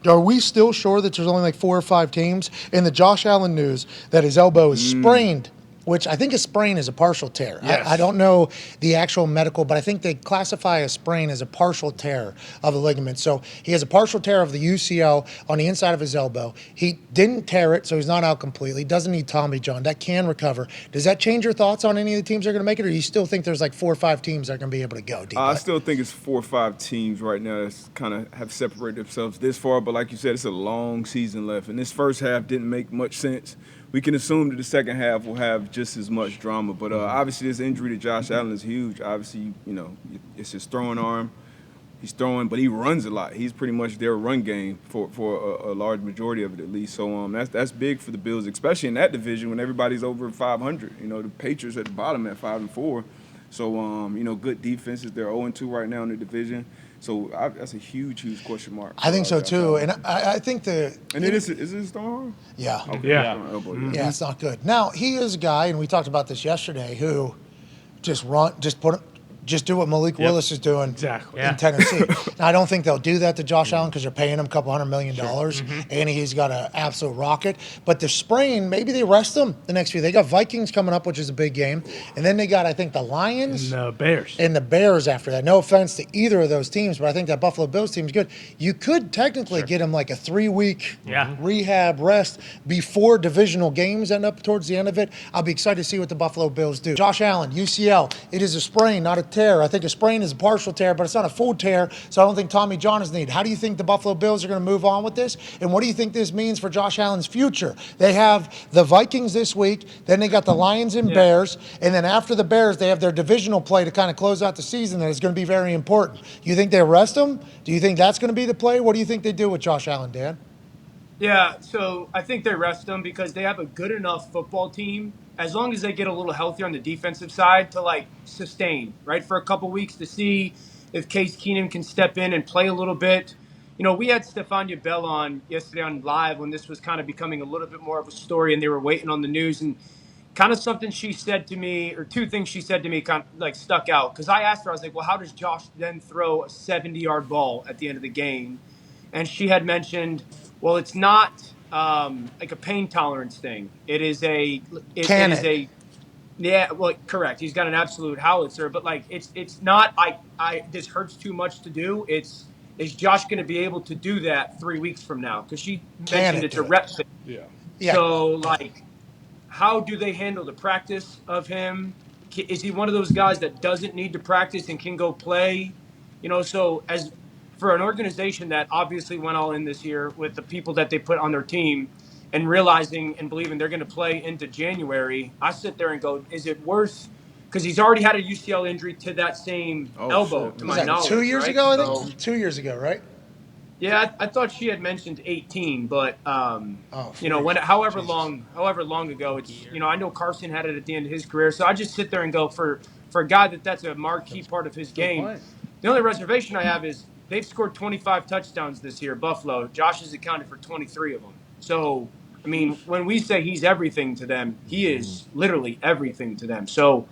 Are we still sure that there's only like 4 or 5 teams in the Josh Allen news that his elbow is sprained? Which I think a sprain is a partial tear. Yes. I don't know the actual medical, but I think they classify a sprain as a partial tear of the ligament. So he has a partial tear of the UCL on the inside of his elbow. He didn't tear it, so he's not out completely. Doesn't need Tommy John. That can recover. Does that change your thoughts on any of the teams that are going to make it, or do you still think there's like 4 or 5 teams that are going to be able to go? I still think it's 4 or 5 teams right now that kind of have separated themselves this far. But like you said, it's a long season left, and this first half didn't make much sense. We can assume that the second half will have just as much drama. But obviously this injury to Josh Allen is huge. Obviously, it's his throwing arm. He's throwing, but he runs a lot. He's pretty much their run game for a large majority of it, at least. So that's big for the Bills, especially in that division when everybody's over 500. The Patriots at the bottom at 5-4. So, good defenses. They're 0-2 right now in the division. So that's a huge question mark. I think so too, and I think is it his throwing arm? Yeah. Okay. Yeah, it's not good. Now he is a guy, and we talked about this yesterday, who just do what Malik Willis is doing in Tennessee. Now, I don't think they'll do that to Josh Allen because they're paying him a couple $100 million, and he's got an absolute rocket. But the sprain, maybe they rest him the next few. They got Vikings coming up, which is a big game, and then they got, I think, the Lions and the Bears. And the Bears after that. No offense to either of those teams, but I think that Buffalo Bills team is good. You could technically get him like a 3-week rehab rest before divisional games end up towards the end of it. I'll be excited to see what the Buffalo Bills do. Josh Allen, UCL. It is a sprain, not a tear. I think a sprain is a partial tear, but it's not a full tear, so I don't think Tommy John is needed. How do you think the Buffalo Bills are going to move on with this? And what do you think this means for Josh Allen's future? They have the Vikings this week, then they got the Lions and Bears, and then after the Bears, they have their divisional play to kind of close out the season that is going to be very important. You think they rest him? Do you think that's going to be the play? What do you think they do with Josh Allen, Dan? Yeah, so I think they rest him because they have a good enough football team as long as they get a little healthier on the defensive side to sustain, right, for a couple weeks to see if Case Keenum can step in and play a little bit. We had Stephania Bell on yesterday on Live when this was kind of becoming a little bit more of a story and they were waiting on the news, and kind of something she said to me, or 2 things she said to me kind of stuck out. Because I asked her, I was like, well, how does Josh then throw a 70-yard ball at the end of the game? And she had mentioned, well, it's not like a pain tolerance thing. It is correct. He's got an absolute howitzer, but it's not. This hurts too much to do. Is Josh going to be able to do that 3 weeks from now? Because she mentioned it's a rep thing. Yeah. So how do they handle the practice of him? Is he one of those guys that doesn't need to practice and can go play? So as for an organization that obviously went all in this year with the people that they put on their team and realizing and believing they're going to play into January, I sit there and go, is it worth – because he's already had a UCL injury to that same elbow, to my knowledge. 2 years ago, I think? 2 years ago, right? Yeah, I thought she had mentioned 18, but however long ago, it's I know Carson had it at the end of his career, so I just sit there and go for a guy that's a marquee part of his game. The only reservation I have is they've scored 25 touchdowns this year, Buffalo. Josh has accounted for 23 of them. So, when we say he's everything to them, he is literally everything to them. So,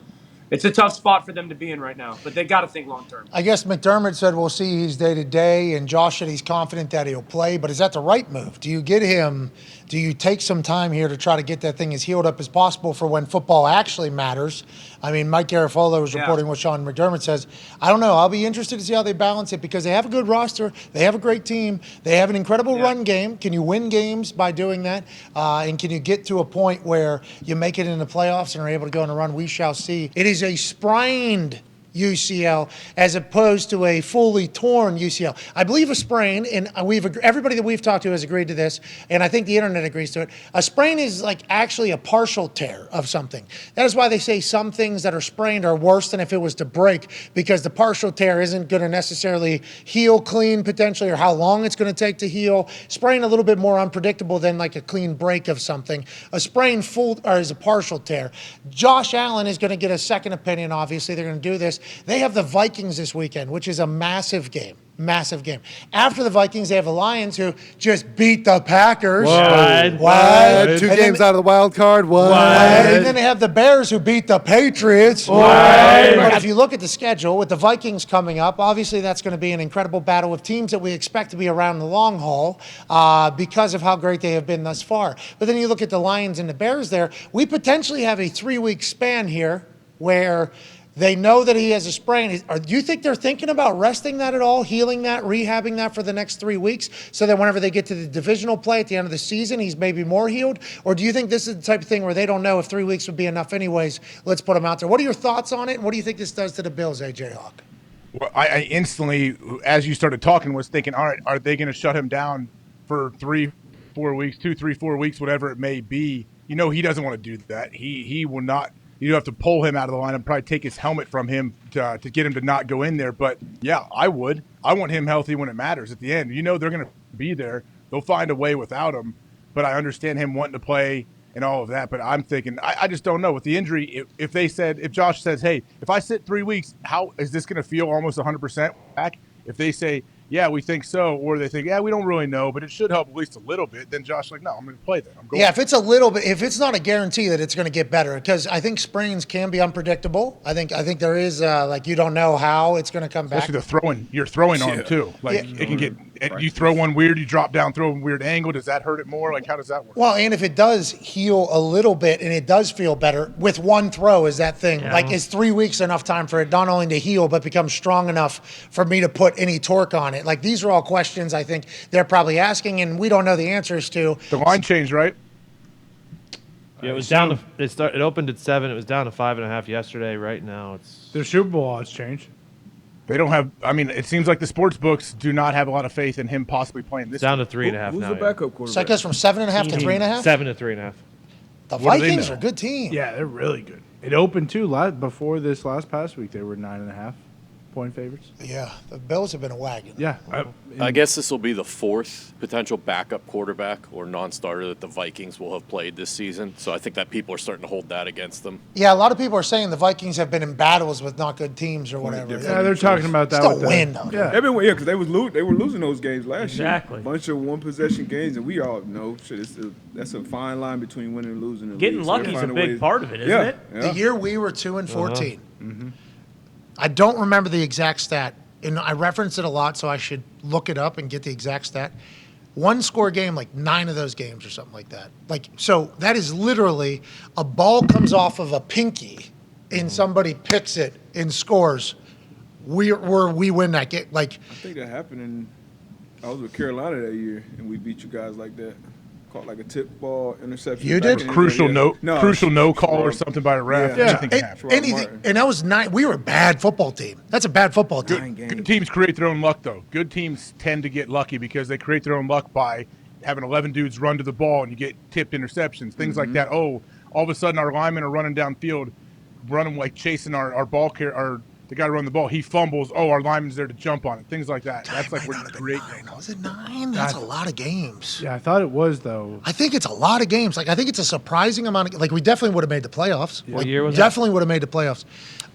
it's a tough spot for them to be in right now, but they got to think long term. I guess McDermott said we'll see he's day to day, and Josh said he's confident that he'll play. But is that the right move? Do you get him? Do you take some time here to try to get that thing as healed up as possible for when football actually matters? Mike Garafolo was reporting what Sean McDermott says. I don't know. I'll be interested to see how they balance it because they have a good roster. They have a great team. They have an incredible run game. Can you win games by doing that? And can you get to a point where you make it in the playoffs and are able to go on a run? We shall see. It is a sprained UCL as opposed to a fully torn UCL. I believe a sprain, and everybody that we've talked to has agreed to this, and I think the internet agrees to it. A sprain is like actually a partial tear of something. That is why they say some things that are sprained are worse than if it was to break, because the partial tear isn't going to necessarily heal clean potentially, or how long it's going to take to heal. Sprain a little bit more unpredictable than like a clean break of something. A sprain is a partial tear. Josh Allen is going to get a second opinion, obviously. They're going to do this. They have the Vikings this weekend, which is a massive game. massive game. After the Vikings, they have the Lions, who just beat the Packers. What? What? Two And games then, out of the wild card. What? and then they have the Bears, who beat the Patriots. But if you look at the schedule, with the Vikings coming up, obviously that's going to be an incredible battle of teams that we expect to be around the long haul because of how great they have been thus far. But then you look at the Lions and the Bears there, we potentially have a 3-week span here where they know that he has a sprain. Do you think they're thinking about resting that at all, healing that, rehabbing that for the next 3 weeks so that whenever they get to the divisional play at the end of the season, he's maybe more healed? Or do you think this is the type of thing where they don't know if 3 weeks would be enough anyways? Let's put him out there. What are your thoughts on it? And what do you think this does to the Bills, AJ Hawk? Well, I instantly, as you started talking, was thinking, all right, are they going to shut him down for 3-4 weeks, 2-3-4 weeks, whatever it may be? You know, he doesn't want to do that. He will not. You have to pull him out of the line and probably take his helmet from him to get him to not go in there. But, yeah, I would. I want him healthy when it matters at the end. You know they're going to be there. They'll find a way without him. But I understand him wanting to play and all of that. But I'm thinking, I just don't know. With the injury, if Josh says, hey, if I sit 3 weeks, how is this going to feel almost 100% back? If they say, yeah, we think so, or they think, yeah, we don't really know, but it should help at least a little bit, then Josh like, no, I'm going to play that. I'm going. Yeah, if it's a little bit, if it's not a guarantee that it's going to get better, because I think sprains can be unpredictable. I think there is like you don't know how it's going to come back. Especially your throwing arm too. Like it can get you throw one weird, you drop down, throw a weird angle. Does that hurt it more? Like how does that work? Well, and if it does heal a little bit and it does feel better with one throw, is that thing like is 3 weeks enough time for it not only to heal but become strong enough for me to put any torque on it? Like these are all questions I think they're probably asking, and we don't know the answers to. The line changed, right? Yeah, it was down to it opened at 7. It was down to 5.5 yesterday. Right now, it's The Super Bowl odds changed. They don't have. I mean, it seems like the sports books do not have a lot of faith in him possibly playing this. down to 3.5 Who's now. the yeah. backup quarterback? So it goes from 7.5 to 3.5. 7 to 3.5. The What do they Vikings know? are a good team. Yeah, they're really good. It opened too before this past week. They were 9.5 point favorites. Yeah, the Bills have been a wagon. Yeah, I guess this will be the fourth potential backup quarterback or non-starter that the Vikings will have played this season. So I think that people are starting to hold that against them. Yeah, a lot of people are saying the Vikings have been in battles with not good teams or whatever. yeah, they're talking about that. Still with the- win, though. Yeah, Everyone, yeah, because they were losing those games last Exactly. year. Bunch of one possession games, and we all know that's a fine line between winning and losing. In the Getting league. So they're lucky is a finding big ways- part of it, isn't yeah, it? Yeah. The year we were 2-14. I don't remember the exact stat, and I reference it a lot, so I should look it up and get the exact stat. One score game, like 9 of those games or something like that. Like, so that is literally a ball comes off of a pinky, and somebody picks it and scores. We win that game. Like, I think that happened I was with Carolina that year, and we beat you guys like that. Caught like a tip ball interception. You back did? in the Crucial day, no call or something by a ref. Yeah. Anything can happen. anything, and that was 9. We were a bad football team. That's a bad football team. Good teams create their own luck, though. Good teams tend to get lucky because they create their own luck by having 11 dudes run to the ball and you get tipped interceptions, things like that. Oh, all of a sudden our linemen are running downfield, running like chasing our ball carrier, the guy running the ball. He fumbles. Oh, our lineman's there to jump on it. Things like that. That's like where you create. Was it 9? That's a lot of games. yeah. I thought it was though. I think it's a lot of games. Like, I think it's a surprising amount of, like, we definitely would have made the playoffs. What Like, year was definitely would have made the playoffs.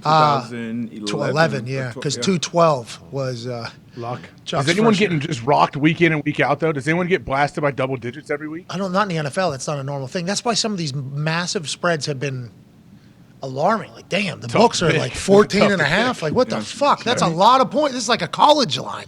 2011. To 11, yeah, because 2-12 was Luck. Chuck's Is anyone first year. getting just rocked week in and week out, though? Does anyone get blasted by double digits every week? I don't, not in the NFL. That's not a normal thing. That's why some of these massive spreads have been alarming. Like, damn, the books are pick. like 14 and a half. Like, what the fuck? That's a lot of points. This is like a college line.